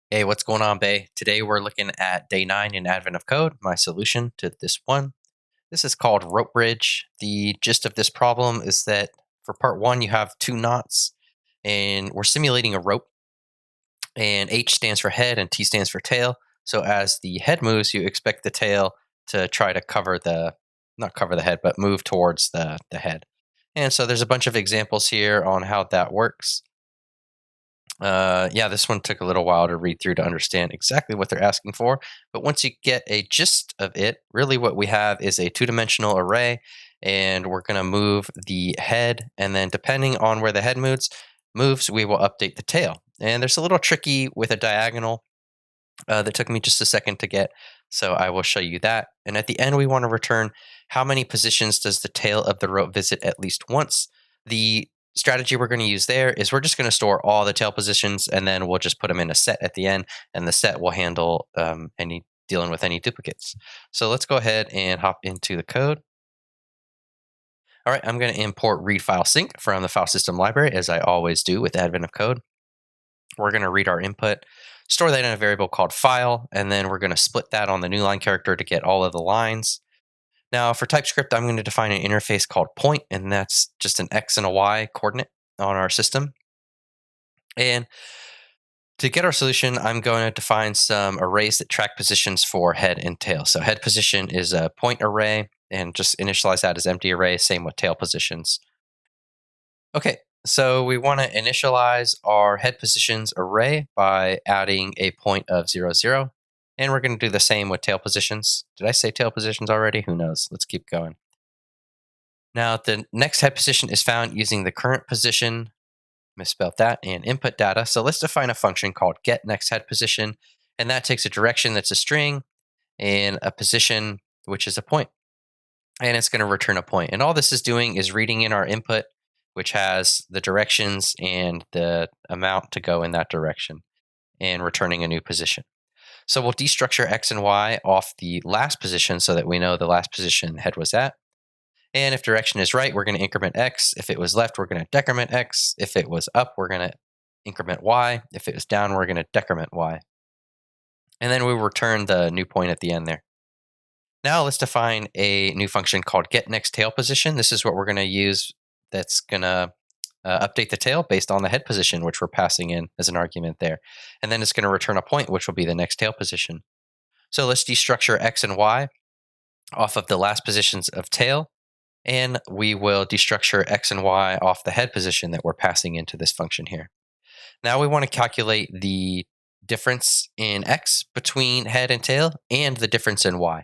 Hey, what's going on, Bay? Today we're looking at day 9 in Advent of Code, my solution to this one. This is called Rope Bridge. The gist of this problem is that for part 1, you have 2 knots, and we're simulating a rope, and H stands for head and T stands for tail. So as the head moves, you expect the tail to try to not cover the head, but move towards the head. And so there's a bunch of examples here on how that works. Yeah, this one took a little while to read through to understand exactly what they're asking for. But once you get a gist of it, really what we have is a two-dimensional array, and we're going to move the head, and then depending on where the head moves, we will update the tail. And there's a little tricky with a diagonal that took me just a second to get, so I will show you that. And at the end, we want to return how many positions does the tail of the rope visit at least once. The strategy we're going to use there is we're just going to store all the tail positions, and then we'll just put them in a set at the end, and the set will handle dealing with any duplicates. So let's go ahead and hop into the code. All right, I'm going to import read file sync from the file system library, as I always do with Advent of Code. We're going to read our input, store that in a variable called file, and then we're going to split that on the new line character to get all of the lines. Now for TypeScript, I'm going to define an interface called point, and that's just an X and a Y coordinate on our system. And to get our solution, I'm going to define some arrays that track positions for head and tail. So head position is a point array, and just initialize that as empty array, same with tail positions. Okay, so we want to initialize our head positions array by adding a point of 0, 0. And we're going to do the same with tail positions. Did I say tail positions already? Who knows? Let's keep going. Now, the next head position is found using the current position, misspelled that, and input data. So let's define a function called getNextHeadPosition, and that takes a direction that's a string and a position, which is a point. And it's going to return a point. And all this is doing is reading in our input, which has the directions and the amount to go in that direction, and returning a new position. So we'll destructure X and Y off the last position so that we know the last position head was at. And if direction is right, we're going to increment X. If it was left, we're going to decrement X. If it was up, we're going to increment Y. If it was down, we're going to decrement Y. And then we return the new point at the end there. Now let's define a new function called getNextTailPosition. This is what we're going to use that's going to update the tail based on the head position, which we're passing in as an argument there. And then it's going to return a point, which will be the next tail position. So let's destructure X and Y off of the last positions of tail. And we will destructure X and Y off the head position that we're passing into this function here. Now we want to calculate the difference in X between head and tail and the difference in Y.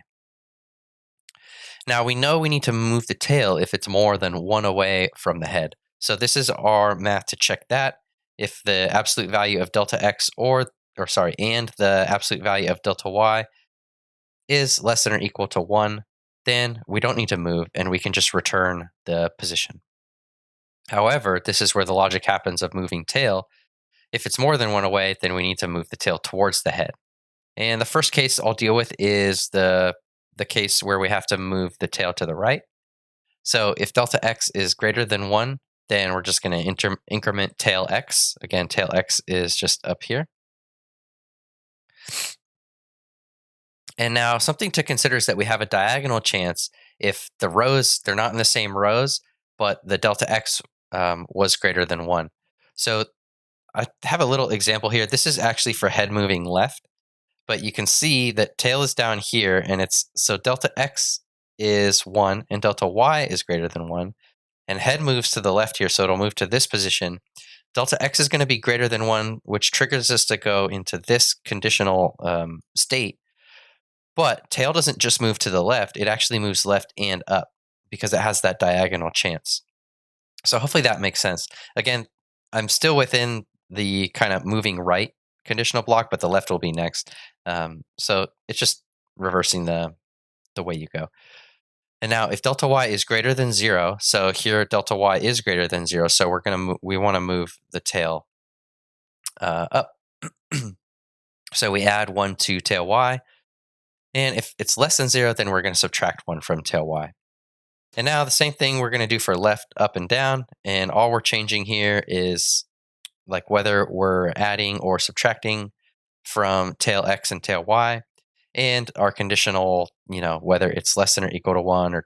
Now we know we need to move the tail if it's more than 1 away from the head. So this is our math to check that. If the absolute value of delta X and the absolute value of delta Y is less than or equal to 1, then we don't need to move and we can just return the position. However, this is where the logic happens of moving tail. If it's more than 1 away, then we need to move the tail towards the head. And the first case I'll deal with is the case where we have to move the tail to the right. So if delta X is greater than 1, then we're just going to increment tail X. Again, tail X is just up here. And now something to consider is that we have a diagonal chance if the rows, they're not in the same rows, but the delta X was greater than 1. So I have a little example here. This is actually for head moving left, but you can see that tail is down here, and so delta X is 1 and delta Y is greater than 1, and head moves to the left here, so it'll move to this position. Delta X is going to be greater than 1, which triggers us to go into this conditional state. But tail doesn't just move to the left, it actually moves left and up because it has that diagonal chance. So hopefully that makes sense. Again, I'm still within the kind of moving right conditional block, but the left will be next. So it's just reversing the way you go. And now if delta Y is greater than 0, so here delta Y is greater than 0, so we want to move the tail up. So we add 1 to tail Y. And if it's less than 0, then we're going to subtract 1 from tail Y. And now the same thing we're going to do for left, up, and down. And all we're changing here is like whether we're adding or subtracting from tail x and tail y, and our conditional, whether it's less than or equal to 1 or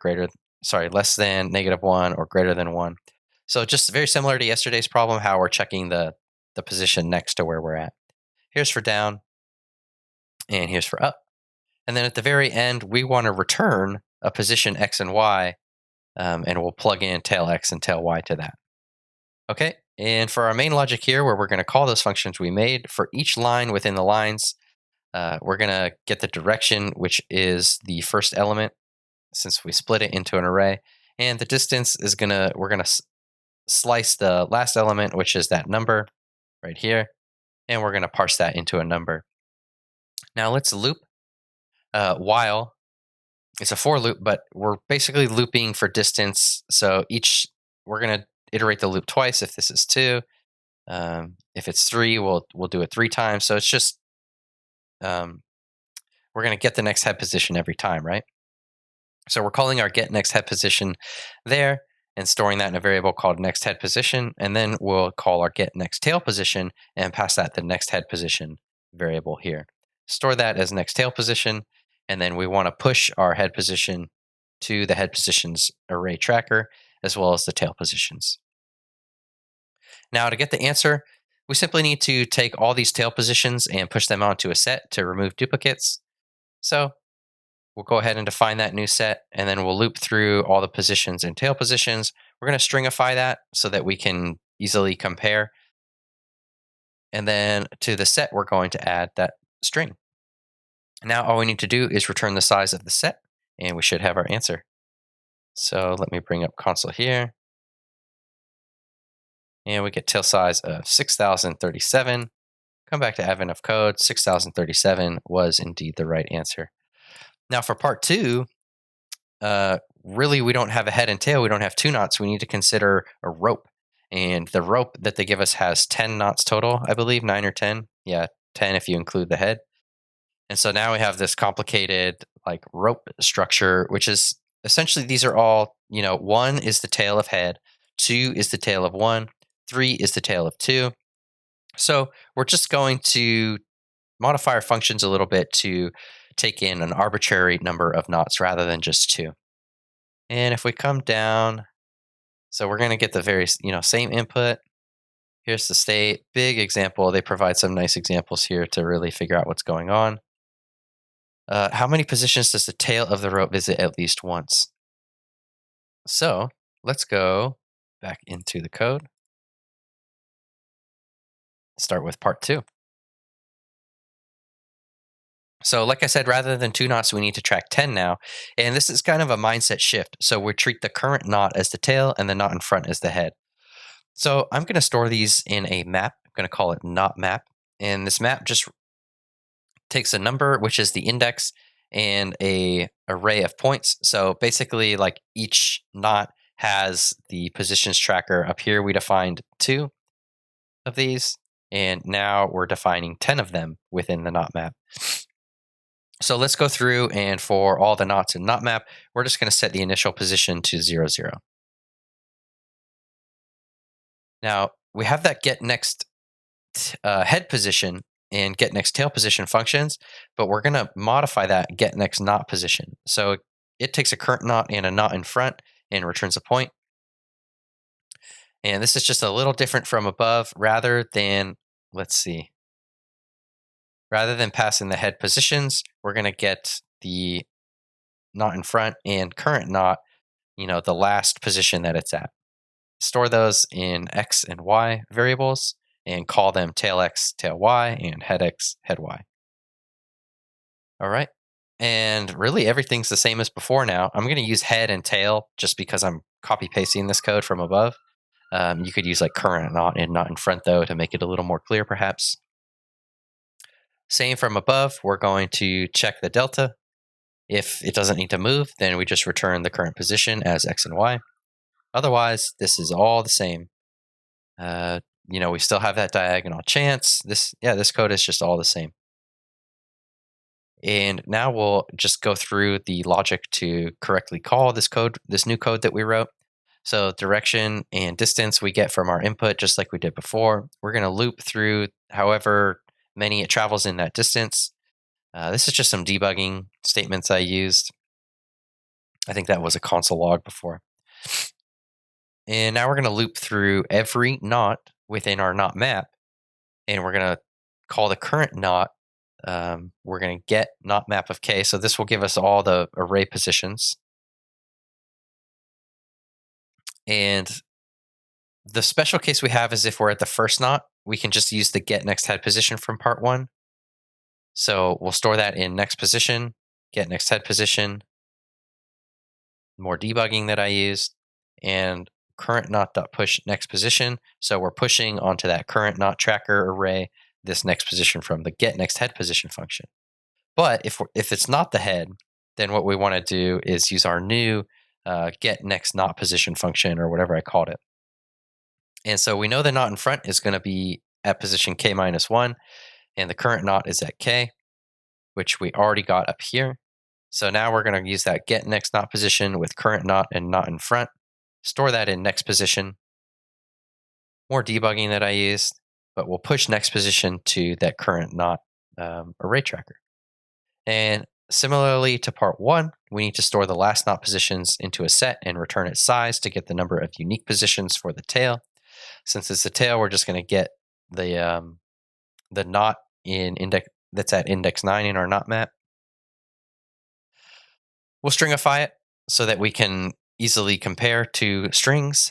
less than -1 or greater than 1. So just very similar to yesterday's problem, how we're checking the position next to where we're at. Here's for down, and here's for up. And then at the very end, we want to return a position x and y, and we'll plug in tail x and tail y to that. Okay, and for our main logic here, where we're going to call those functions we made, for each line within the lines, we're going to get the direction, which is the first element, since we split it into an array. And the distance is we're going to slice the last element, which is that number right here, and we're going to parse that into a number. Now let's loop while. It's a for loop, but we're basically looping for distance. So we're going to iterate the loop twice if this is 2. If it's 3, we'll do it 3 times. So it's just we're going to get the next head position every time, right? So we're calling our get next head position there and storing that in a variable called next head position, and then we'll call our get next tail position and pass that the next head position variable here. Store that as next tail position, and then we want to push our head position to the head positions array tracker as well as the tail positions. Now to get the answer, we simply need to take all these tail positions and push them onto a set to remove duplicates. So we'll go ahead and define that new set, and then we'll loop through all the positions and tail positions. We're going to stringify that so that we can easily compare. And then to the set, we're going to add that string. Now all we need to do is return the size of the set, and we should have our answer. So let me bring up console here. And we get tail size of 6037. Come back to admin of code. 6037 was indeed the right answer. Now for part 2, really we don't have a head and tail. We don't have 2 knots. We need to consider a rope. And the rope that they give us has 10 knots total, I believe, 9 or 10. Yeah, 10 if you include the head. And so now we have this complicated rope structure, which is essentially these are all, 1 is the tail of head, 2 is the tail of 1, 3 is the tail of 2. So we're just going to modify our functions a little bit to take in an arbitrary number of knots rather than just 2. And if we come down, so we're going to get the very, same input. Here's the state, big example. They provide some nice examples here to really figure out what's going on. How many positions does the tail of the rope visit at least once? So let's go back into the code. Start with part 2. So like I said, rather than 2 knots, we need to track 10 now. And this is kind of a mindset shift. So we treat the current knot as the tail and the knot in front as the head. So I'm going to store these in a map. I'm going to call it knot map. And this map just takes a number, which is the index, and a array of points. So basically, each knot has the positions tracker. Up here, we defined 2 of these. And now we're defining 10 of them within the knot map. So let's go through, and for all the knots in knot map, we're just going to set the initial position to 0, 0. Now we have that get next head position and get next tail position functions, but we're going to modify that get next knot position. So it takes a current knot and a knot in front and returns a point. And this is just a little different from above. Rather than passing the head positions, we're going to get the knot in front and current knot, the last position that it's at. Store those in x and y variables and call them tail x, tail y, and head x, head y. All right. And really everything's the same as before now. I'm going to use head and tail just because I'm copy pasting this code from above. You could use current knot and knot in front though to make it a little more clear perhaps. Same from above, we're going to check the delta. If it doesn't need to move, then we just return the current position as x and y. Otherwise, this is all the same. We still have that diagonal chance. This code is just all the same. And now we'll just go through the logic to correctly call this new code that we wrote. So direction and distance we get from our input just like we did before. We're going to loop through however many it travels in that distance. This is just some debugging statements I used. I think that was a console log before. And now we're going to loop through every knot within our knot map, and we're going to call the current knot. We're going to get knot map of k. So this will give us all the array positions. And the special case we have is if we're at the first knot, we can just use the get next head position from part 1. So we'll store that in next position, get next head position, more debugging that I used, and current knot.push next position. So we're pushing onto that current knot tracker array this next position from the get next head position function. But if it's not the head, then what we want to do is use our new get next knot position function, or whatever I called it. And so we know the knot in front is going to be at position k minus 1, and the current knot is at k, which we already got up here. So now we're going to use that get next knot position with current knot and knot in front, store that in next position. More debugging that I used, but we'll push next position to that current knot array tracker. And similarly to part 1, we need to store the last knot positions into a set and return its size to get the number of unique positions for the tail. Since it's the tail, we're just going to get the knot in that's at index 9 in our knot map. We'll stringify it so that we can easily compare two strings.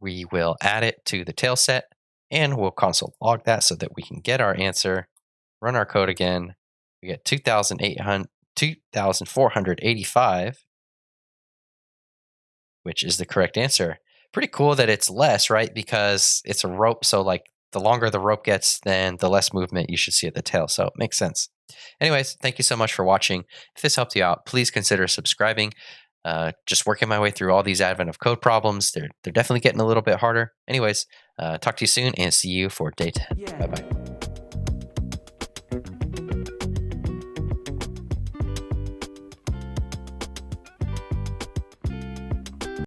We will add it to the tail set, and we'll console log that so that we can get our answer, run our code again. We get 2,485, which is the correct answer. Pretty cool that it's less, right? Because it's a rope, so like the longer the rope gets, then the less movement you should see at the tail. So it makes sense. Anyways, thank you so much for watching. If this helped you out, please consider subscribing. Just working my way through all these Advent of Code problems. They're definitely getting a little bit harder. Anyways, talk to you soon and see you for day 10. Bye-bye.